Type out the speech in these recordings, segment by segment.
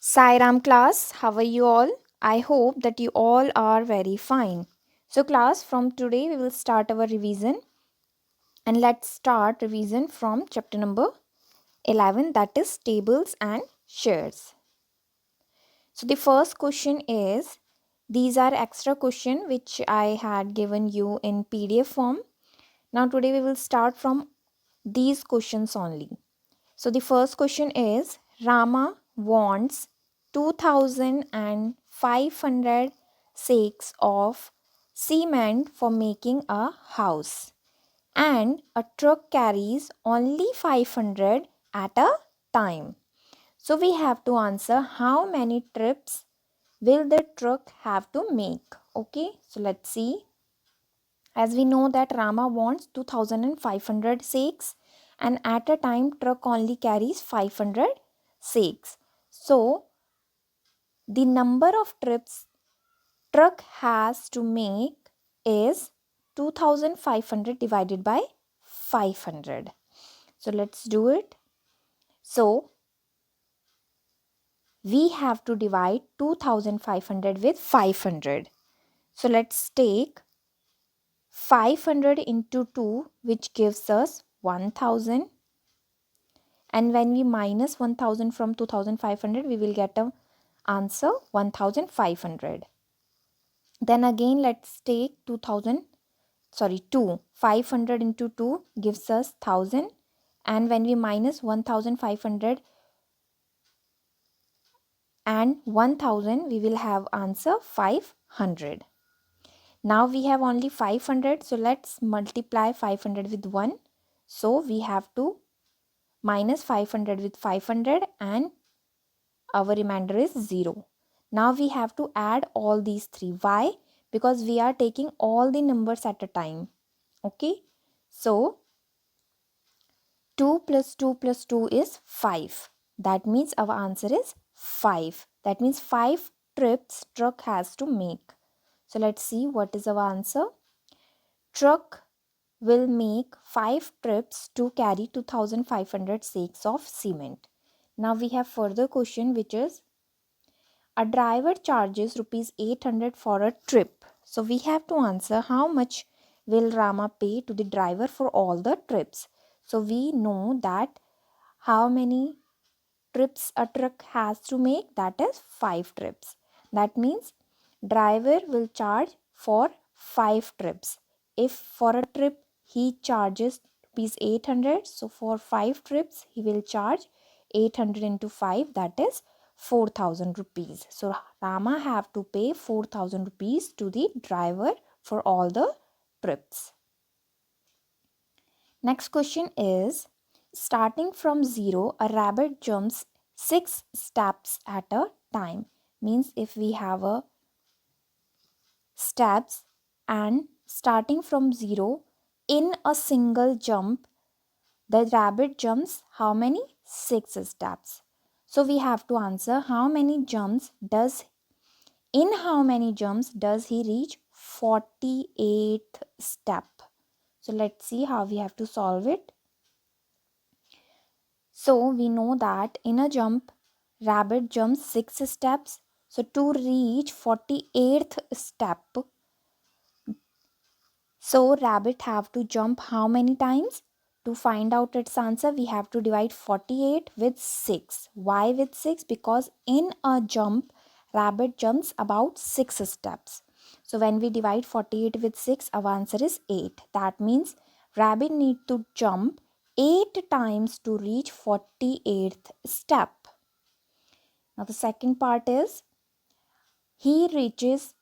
Sai Ram class, how are you all? I hope that you all are very fine. So class, from today we will start our revision and let's start revision from chapter number 11, that is tables and shares. So the first question is, these are extra question which I had given you in PDF form. Now today we will start from these questions only. So the first question is, Rama wants 2500 sacks of cement for making a house, and a truck carries only 500 at a time. So we have to answer how many trips will the truck have to make. Okay, so let's see. As we know that Rama wants 2500 sacks, and at a time truck only carries 500 sacks. So the number of trips truck has to make is 2500 divided by 500. So let's do it. So we have to divide 2500 with 500. So let's take 500 into 2, which gives us 1000. And when we minus 1000 from 2500, we will get a answer 1500. Then again let's take 2 500 into 2 gives us 1000, and when we minus 1500 and 1000, we will have answer 500. Now we have only 500, so let's multiply 500 with 1. So we have to minus 500 with 500 and our remainder is 0. Now we have to add all these three. Why? Because we are taking all the numbers at a time. Okay. So 2 plus 2 plus 2 is 5. That means our answer is 5. That means 5 trips truck has to make. So let's see what is our answer. Truck will make 5 trips to carry 2500 sacks of cement. Now we have further question, which is, a driver charges rupees 800 for a trip. So we have to answer how much will Rama pay to the driver for all the trips. So we know that how many trips a truck has to make, that is 5 trips. That means driver will charge for 5 trips. If for a trip he charges rupees 800, so for 5 trips he will charge 800 into 5, that is 4000 rupees. So Rama have to pay 4000 rupees to the driver for all the trips. Next question is, starting from 0, a rabbit jumps 6 steps at a time. Means if we have a steps and starting from 0, in a single jump, the rabbit jumps how many? 6 steps. So we have to answer how many jumps does he reach 48th step. So let's see how we have to solve it. So we know that in a jump, rabbit jumps 6 steps. So to reach 48th step, so rabbit have to jump how many times? To find out its answer, we have to divide 48 with 6. Why with 6? Because in a jump, rabbit jumps about 6 steps. So when we divide 48 with 6, our answer is 8. That means rabbit need to jump 8 times to reach 48th step. Now the second part is, he reaches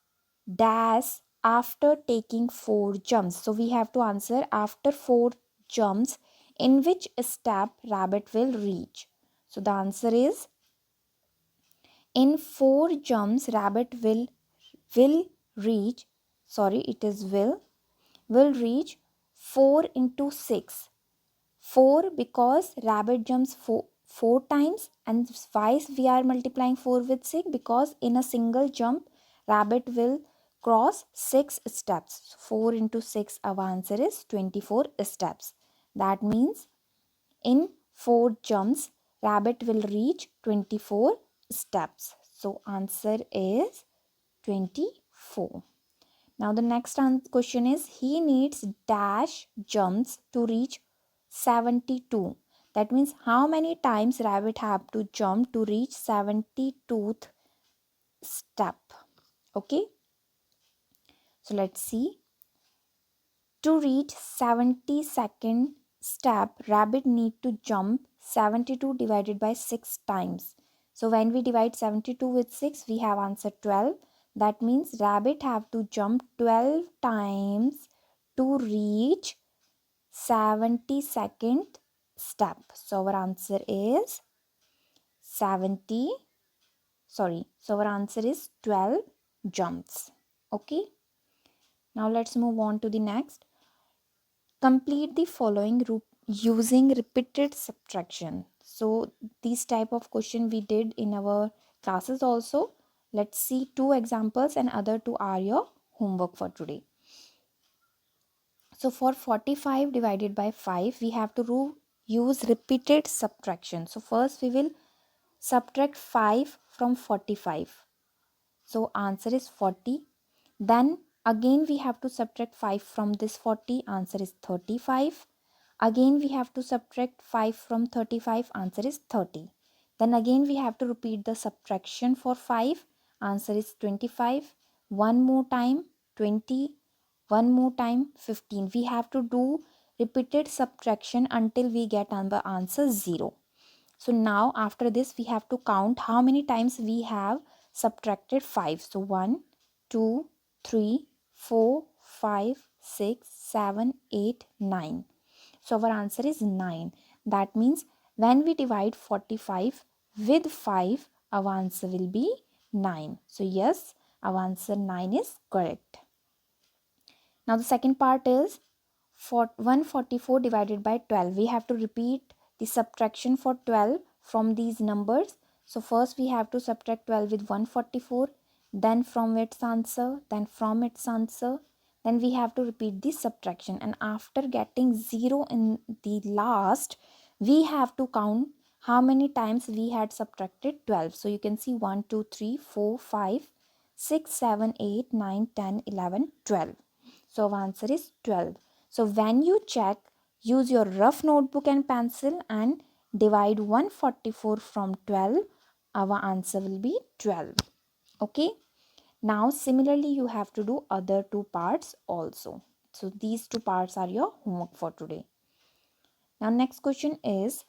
dash after taking 4 jumps. So we have to answer after 4 jumps, in which step rabbit will reach. So the answer is, in 4 jumps rabbit will reach, sorry it is will reach 4 into 6. 4 because rabbit jumps 4 times, and why we are multiplying 4 with 6? Because in a single jump rabbit will cross 6 steps. 4 into 6, our answer is 24 steps. That means in 4 jumps rabbit will reach 24 steps. So answer is 24. Now the next question is, he needs dash jumps to reach 72. That means how many times rabbit have to jump to reach 72th step. Okay. So let's see. To reach 72nd step, rabbit need to jump 72 divided by 6 times. So when we divide 72 with 6, we have answer 12. That means rabbit have to jump 12 times to reach 72nd step. So our answer is 70. So our answer is 12 jumps. Okay. Now let's move on to the next. Complete the following using repeated subtraction. So this type of question we did in our classes also. Let's see 2 examples and other 2 are your homework for today. So for 45 divided by 5, we have to use repeated subtraction. So first we will subtract 5 from 45. So answer is 40. Then again we have to subtract 5 from this 40. Answer is 35. Again we have to subtract 5 from 35. Answer is 30. Then again we have to repeat the subtraction for 5. Answer is 25. One more time 20. One more time 15. We have to do repeated subtraction until we get our answer 0. So now after this we have to count how many times we have subtracted 5. So 1, 2, 3, 4, 5, 6, 7, 8, 9. So our answer is 9. That means when we divide 45 with 5, our answer will be 9. So yes, our answer 9 is correct. Now the second part is 144 divided by 12. We have to repeat the subtraction for 12 from these numbers. So first we have to subtract 12 with 144, then from its answer, then from its answer. Then we have to repeat the subtraction, and after getting 0 in the last, we have to count how many times we had subtracted 12. So you can see 1, 2, 3, 4, 5, 6, 7, 8, 9, 10, 11, 12. So our answer is 12. So when you check, use your rough notebook and pencil and divide 144 from 12. Our answer will be 12. Okay. Now similarly you have to do other 2 parts also. So these 2 parts are your homework for today. Now next question is,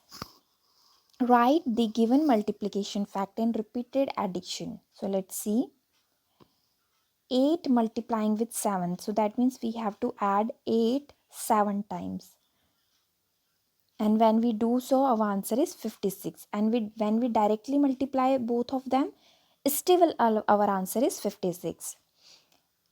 write the given multiplication fact in repeated addition. So let's see. 8 multiplying with 7. So that means we have to add 8 7 times. And when we do so, our answer is 56. And when we directly multiply both of them, still our answer is 56.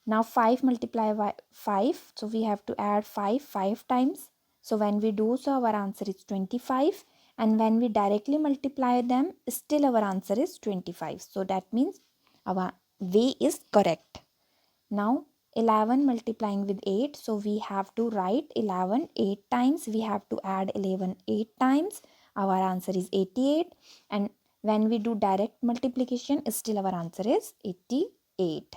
Now 5 multiply by 5. So we have to add 5 times. So when we do so, our answer is 25. And when we directly multiply them, still our answer is 25. So that means our way is correct. Now 11 multiplying with 8. So we have to write 11 8 times. We have to add 11 8 times. Our answer is 88. And when we do direct multiplication, still our answer is 88.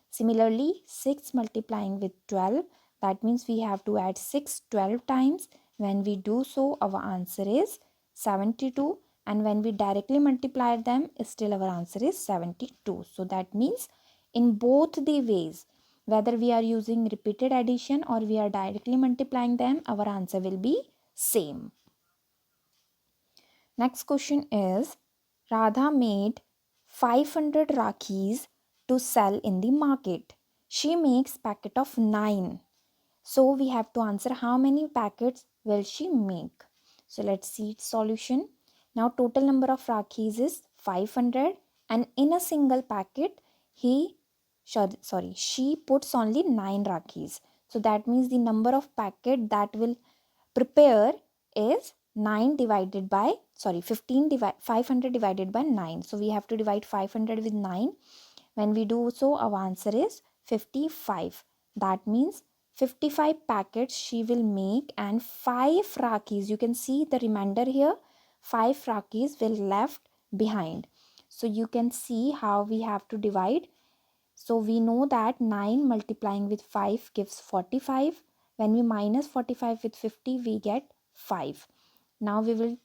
Similarly, 6 multiplying with 12. That means we have to add 6 12 times. When we do so, our answer is 72. And when we directly multiply them, still our answer is 72. So that means in both the ways, whether we are using repeated addition or we are directly multiplying them, our answer will be same. Next question is, Radha made 500 Rakhis to sell in the market. She makes packet of 9. So we have to answer how many packets will she make. So let's see its solution. Now total number of Rakhis is 500, and in a single packet she puts only 9 Rakhis. So that means the number of packet that will prepare is 500 divided by 9. So we have to divide 500 with 9. When we do so, our answer is 55. That means 55 packets she will make, and 5 Rakhis. You can see the remainder here. 5 Rakhis will left behind. So you can see how we have to divide. So we know that 9 multiplying with 5 gives 45. When we minus 45 with 50, we get 5. Now we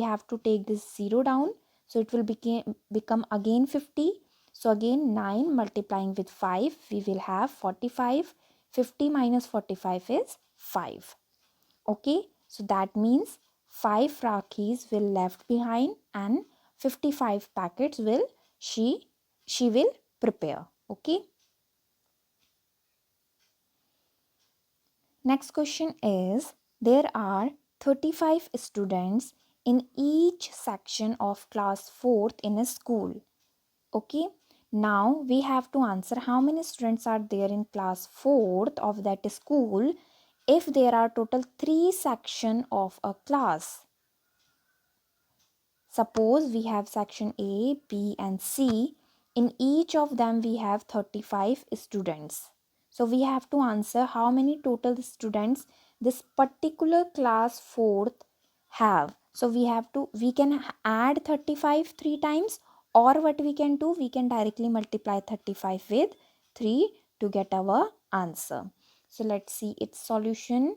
have to take this 0 down. So it will become again 50. So again 9 multiplying with 5, we will have 45. 50 minus 45 is 5. Okay, so that means 5 Rakis will left behind and 55 packets will she will prepare. Okay. Next question is, there are 35 students in each section of class 4th in a school. Okay. Now we have to answer how many students are there in class 4th of that school if there are total 3 section of a class. Suppose we have section A, B and C. In each of them we have 35 students. So we have to answer how many total students this particular class 4th have. So we can add 35 three times, or what we can do, we can directly multiply 35 with 3 to get our answer. So let's see its solution.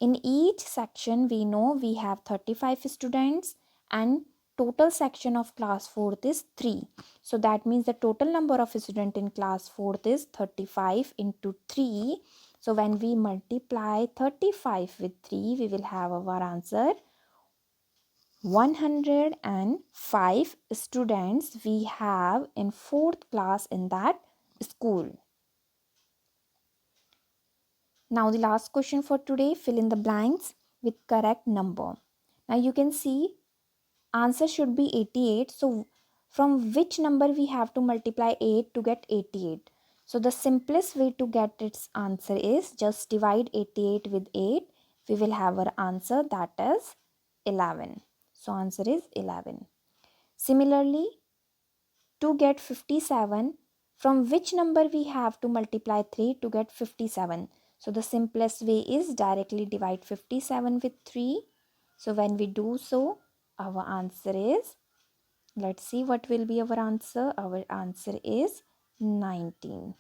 In each section we know we have 35 students and total section of class 4th is 3. So that means the total number of students in class 4th is 35 into 3. So when we multiply 35 with 3, we will have our answer 105 students we have in 4th class in that school. Now the last question for today, fill in the blanks with correct number. Now you can see answer should be 88. So from which number we have to multiply 8 to get 88? So the simplest way to get its answer is just divide 88 with 8. We will have our answer, that is 11. So answer is 11. Similarly, to get 57, from which number we have to multiply 3 to get 57? So the simplest way is directly divide 57 with 3. So when we do so, our answer is, let's see what will be our answer. Our answer is 19.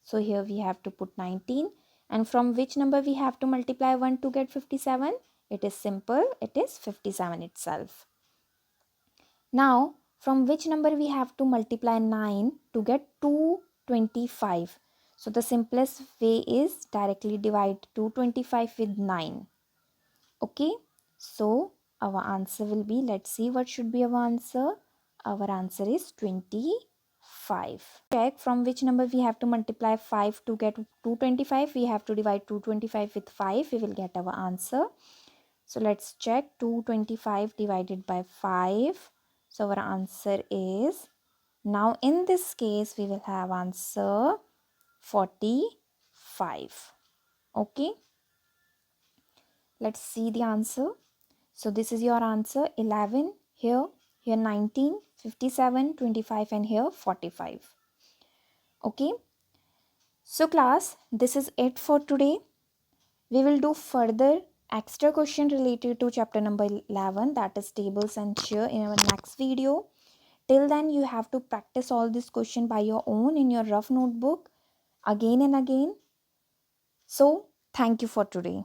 So here we have to put 19. And from which number we have to multiply 1 to get 57? It is simple. It is 57 itself. Now, from which number we have to multiply 9 to get 225? So the simplest way is directly divide 225 with 9. Okay, so our answer will be, let's see what should be our answer. Our answer is 25. Check from which number we have to multiply 5 to get 225. We have to divide 225 with 5. We will get our answer. So let's check 225 divided by 5. So our answer is, now in this case we will have answer 45. Okay, let's see the answer. So this is your answer, 11 here, 19, 57, 25 and here 45. Okay, so class, this is it for today. We will do further extra question related to chapter number 11, that is tables and chair, in our next video. Till then you have to practice all this question by your own in your rough notebook again and again. So thank you for today.